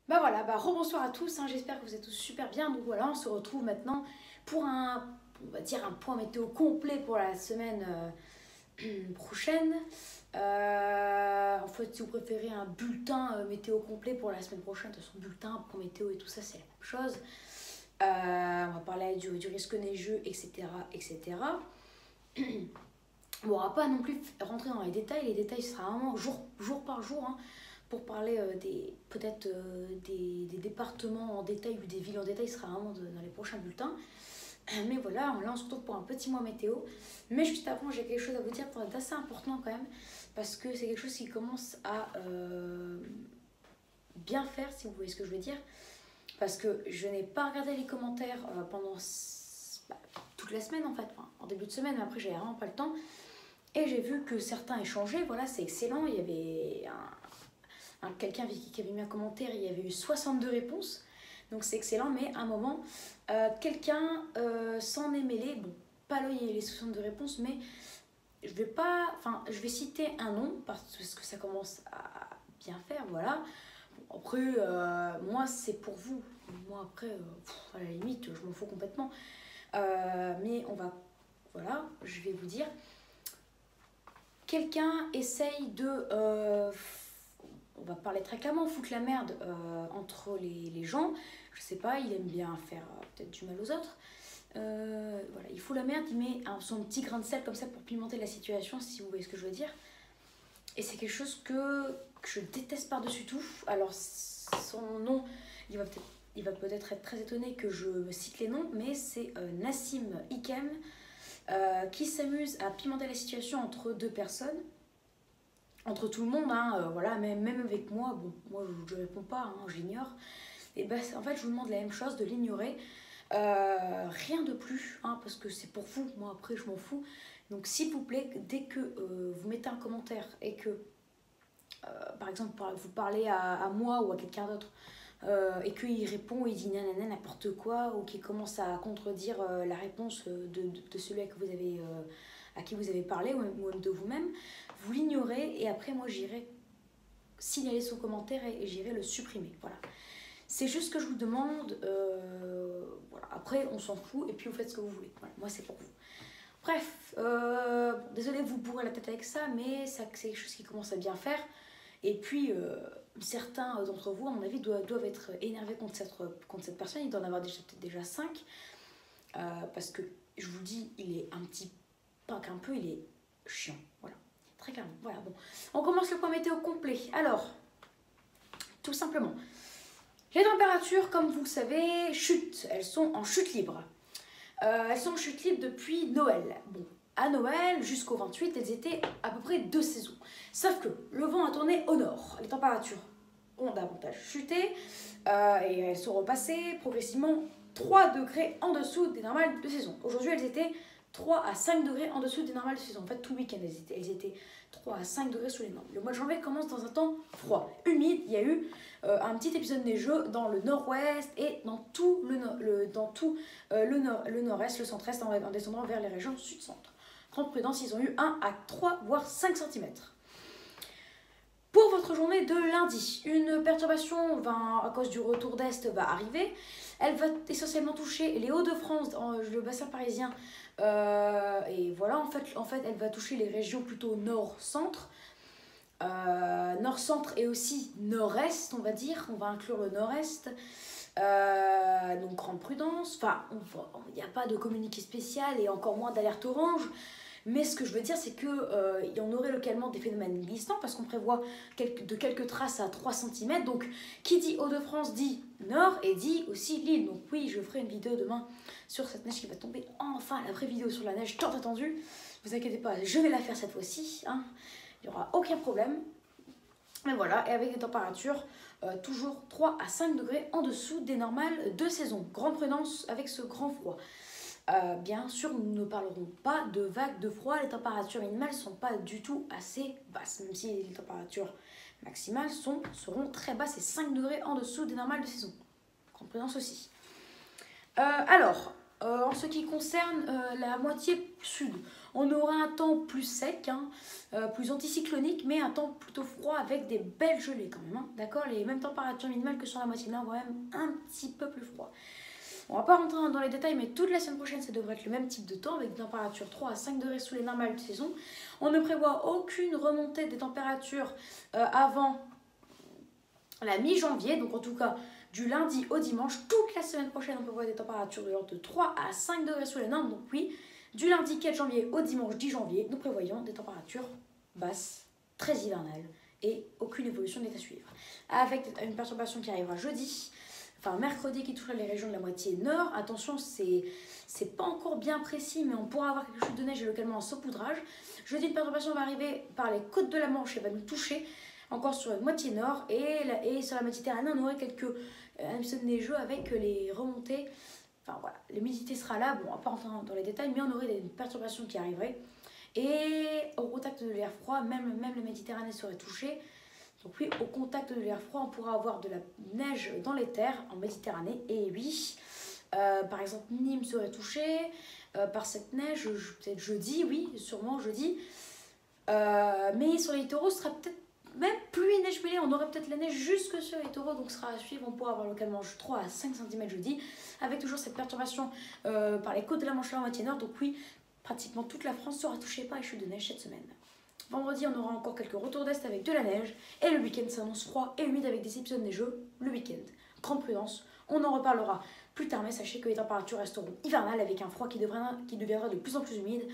Bah voilà, bah rebonsoir à tous, hein, j'espère que vous êtes tous super bien. Donc voilà, on se retrouve maintenant pour on va dire un point météo complet pour la semaine prochaine. En fait, si vous préférez un bulletin météo complet pour la semaine prochaine, de toute façon, bulletin, point météo et tout ça, c'est la même chose. On va parler du risque neigeux, etc. etc. Bon, on va pas non plus rentrer dans les détails sera vraiment jour par jour, hein, pour parler peut-être des départements en détail ou des villes en détail, sera vraiment dans les prochains bulletins. Mais voilà, là on se retrouve pour un petit mois météo. Mais juste avant, j'ai quelque chose à vous dire d'assez important quand même, parce que c'est quelque chose qui commence à bien faire, si vous voyez ce que je veux dire. Parce que je n'ai pas regardé les commentaires pendant bah, toute la semaine en fait, enfin, en début de semaine, mais après j'avais vraiment pas le temps. Et j'ai vu que certains échangeaient, voilà, c'est excellent. Il y avait quelqu'un qui avait mis un commentaire, il y avait eu 62 réponses. Donc c'est excellent, mais à un moment, quelqu'un s'en est mêlé. Bon, pas là, il y a les 62 réponses, mais je vais citer un nom parce que ça commence à bien faire, voilà. Bon, après, moi, c'est pour vous. Moi, après, à la limite, je m'en fous complètement. Mais voilà, je vais vous dire. Quelqu'un essaye on va parler très clairement, foutre la merde entre les gens. Je sais pas, il aime bien faire peut-être du mal aux autres. Voilà, il fout la merde, il met son petit grain de sel comme ça pour pimenter la situation, si vous voyez ce que je veux dire. Et c'est quelque chose que je déteste par-dessus tout. Alors, son nom, il va peut-être être très étonné que je cite les noms, mais c'est Nassim Ikem, qui s'amuse à pimenter la situation entre deux personnes, entre tout le monde, hein, voilà, même avec moi. Bon, moi je réponds pas, hein, j'ignore. Et ben en fait, je vous demande la même chose, de l'ignorer. Rien de plus, hein, parce que c'est pour vous, moi après je m'en fous. Donc s'il vous plaît, dès que vous mettez un commentaire et que, par exemple, vous parlez à moi ou à quelqu'un d'autre, et qu'il répond, il dit nanana n'importe quoi, ou qu'il commence à contredire la réponse de celui à qui vous avez parlé, ou même de vous-même, vous l'ignorez, et après moi j'irai signaler son commentaire et j'irai le supprimer. Voilà. C'est juste ce que je vous demande. Voilà. Après, on s'en fout, et puis vous faites ce que vous voulez. Voilà. Moi, c'est pour vous. Bref, désolé de vous bourrer la tête avec ça, mais c'est quelque chose qui commence à bien faire. Et puis, certains d'entre vous, à mon avis, doivent être énervés contre cette personne. Il doit en avoir peut-être déjà 5. Parce que, je vous dis, il est un petit... Pas qu'un peu, il est chiant. Voilà. Très clairement. Voilà, bon. On commence le point météo complet. Alors, tout simplement, les températures, comme vous le savez, chutent. Elles sont en chute libre. Elles sont en chute libre depuis Noël. Bon, à Noël, jusqu'au 28, elles étaient à peu près 2 saisons. Sauf que le vent a tourné au nord. Les températures ont davantage chuté et elles sont repassées progressivement 3 degrés en dessous des normales de saison. Aujourd'hui, elles étaient 3 à 5 degrés en dessous des normales de saison. En fait, tout le week-end, elles étaient 3 à 5 degrés sous les normes. Le mois de janvier commence dans un temps froid, humide. Il y a eu un petit épisode neigeux dans le nord-ouest et dans tout le nord-est, le centre-est, en descendant vers les régions sud-centre. Grande prudence, ils ont eu 1 à 3 voire 5 cm. Pour votre journée de lundi, une perturbation à cause du retour d'Est va arriver. Elle va essentiellement toucher les Hauts-de-France, le bassin parisien. Et voilà, en fait, elle va toucher les régions plutôt nord-centre. Nord-centre et aussi nord-est, on va dire. On va inclure le nord-est. Donc, grande prudence. Enfin, il n'y a pas de communiqué spécial et encore moins d'alerte orange. Mais ce que je veux dire, c'est qu'il y en aurait localement des phénomènes glissants parce qu'on prévoit quelques traces à 3 cm. Donc, qui dit Hauts-de-France dit Nord et dit aussi Lille. Donc, oui, je ferai une vidéo demain sur cette neige qui va tomber. Enfin, la vraie vidéo sur la neige tant attendue. Ne vous inquiétez pas, je vais la faire cette fois-ci. Hein. Il n'y aura aucun problème. Mais voilà, et avec des températures toujours 3 à 5 degrés en dessous des normales de saison. Grande prudence avec ce grand froid. Bien sûr, nous ne parlerons pas de vagues de froid. Les températures minimales ne sont pas du tout assez basses, même si les températures maximales seront très basses et 5 degrés en dessous des normales de saison. Grande prudence aussi. En ce qui concerne la moitié sud, On aura un temps plus sec, hein, plus anticyclonique, mais un temps plutôt froid avec des belles gelées quand même. Hein, d'accord, les mêmes températures minimales que sur la moitié nord, voire même un petit peu plus froid. On va pas rentrer dans les détails, mais toute la semaine prochaine, ça devrait être le même type de temps, avec des températures 3 à 5 degrés sous les normales de saison. On ne prévoit aucune remontée des températures avant la mi-janvier, donc en tout cas du lundi au dimanche. Toute la semaine prochaine, on prévoit des températures de l'ordre de 3 à 5 degrés sous les normes. Donc oui, du lundi 4 janvier au dimanche 10 janvier, nous prévoyons des températures basses, très hivernales, et aucune évolution n'est à suivre. Avec une perturbation qui arrivera jeudi, enfin mercredi, qui touchera les régions de la moitié nord. Attention, c'est pas encore bien précis, mais on pourra avoir quelque chose de neige et localement un saupoudrage. Jeudi, une perturbation va arriver par les côtes de la Manche et va nous toucher encore sur la moitié nord, et sur la Méditerranée, on aurait quelques épisodes neigeux avec les remontées. Enfin voilà, l'humidité sera là, bon, on va pas rentrer dans les détails, mais on aurait des perturbations qui arriveraient. Et au contact de l'air froid, même la Méditerranée serait touchée. Donc oui, au contact de l'air froid, on pourra avoir de la neige dans les terres en Méditerranée. Et oui, par exemple, Nîmes serait touchée par cette neige, peut-être jeudi, oui, sûrement jeudi. Mais sur les littoraux, ce sera peut-être même pluie et neige mêlée. On aurait peut-être la neige jusque sur les littoraux, donc ce sera à suivre. On pourra avoir localement 3 à 5 cm jeudi, avec toujours cette perturbation par les côtes de la Manche à la moitié nord. Donc oui, pratiquement toute la France sera touchée par les chutes de neige cette semaine. Vendredi, on aura encore quelques retours d'est avec de la neige. Et le week-end s'annonce froid et humide avec des épisodes neigeux le week-end. Grande prudence, on en reparlera plus tard, mais sachez que les températures resteront hivernales avec un froid qui deviendra de plus en plus humide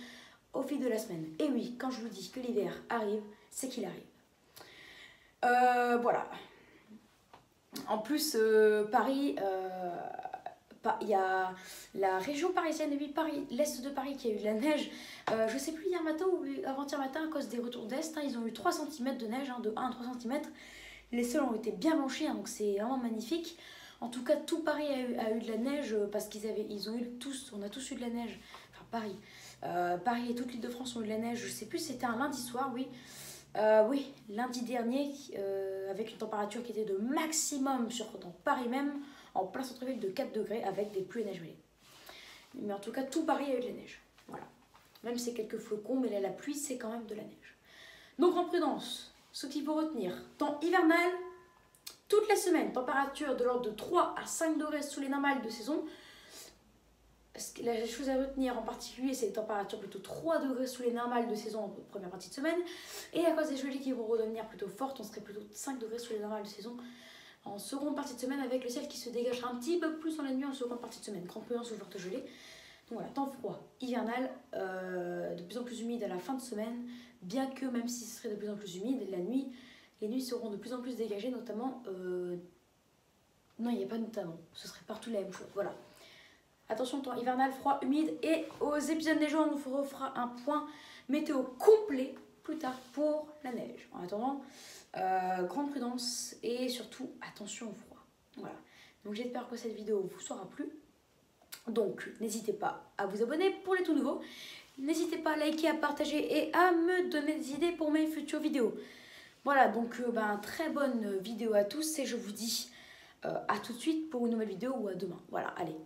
au fil de la semaine. Et oui, quand je vous dis que l'hiver arrive, c'est qu'il arrive. Voilà. En plus, Paris... il y a la région parisienne et puis Paris, l'est de Paris qui a eu de la neige. Je sais plus hier matin ou avant-hier matin à cause des retours d'est. Hein, ils ont eu 3 cm de neige, hein, de 1 à 3 cm. Les sols ont été bien blanchis, hein, donc c'est vraiment magnifique. En tout cas, tout Paris a eu de la neige parce on a tous eu de la neige. Enfin, Paris et toute l'Île-de-France ont eu de la neige. Je sais plus, c'était un lundi soir, oui. Oui, lundi dernier, avec une température qui était de maximum dans Paris même, en plein centre-ville de 4 degrés avec des pluies et neige mêlées. Mais en tout cas, tout Paris a eu de la neige. Voilà. Même si c'est quelques flocons, mais là, la pluie, c'est quand même de la neige. Donc en prudence, ce qu'il faut retenir, temps hivernal, toute la semaine, température de l'ordre de 3 à 5 degrés sous les normales de saison. La chose à retenir en particulier, c'est les températures plutôt 3 degrés sous les normales de saison en première partie de semaine. Et à cause des gelées qui vont redevenir plutôt fortes, on serait plutôt 5 degrés sous les normales de saison en seconde partie de semaine, avec le ciel qui se dégagera un petit peu plus dans la nuit en seconde partie de semaine. Grande prudence aux fortes gelées. Donc voilà, temps froid, hivernal, de plus en plus humide à la fin de semaine, bien que même si ce serait de plus en plus humide, la nuit, les nuits seront de plus en plus dégagées, notamment... non, il n'y a pas notamment, ce serait partout la même chose, voilà. Attention, temps hivernal, froid, humide, et aux épisodes neigeants, on vous refera un point météo complet plus tard pour la neige. En attendant, grande prudence et surtout attention au froid. Voilà. Donc j'espère que cette vidéo vous sera plu. Donc n'hésitez pas à vous abonner pour les tout nouveaux. N'hésitez pas à liker, à partager et à me donner des idées pour mes futures vidéos. Voilà, donc très bonne vidéo à tous et je vous dis à tout de suite pour une nouvelle vidéo ou à demain. Voilà, allez.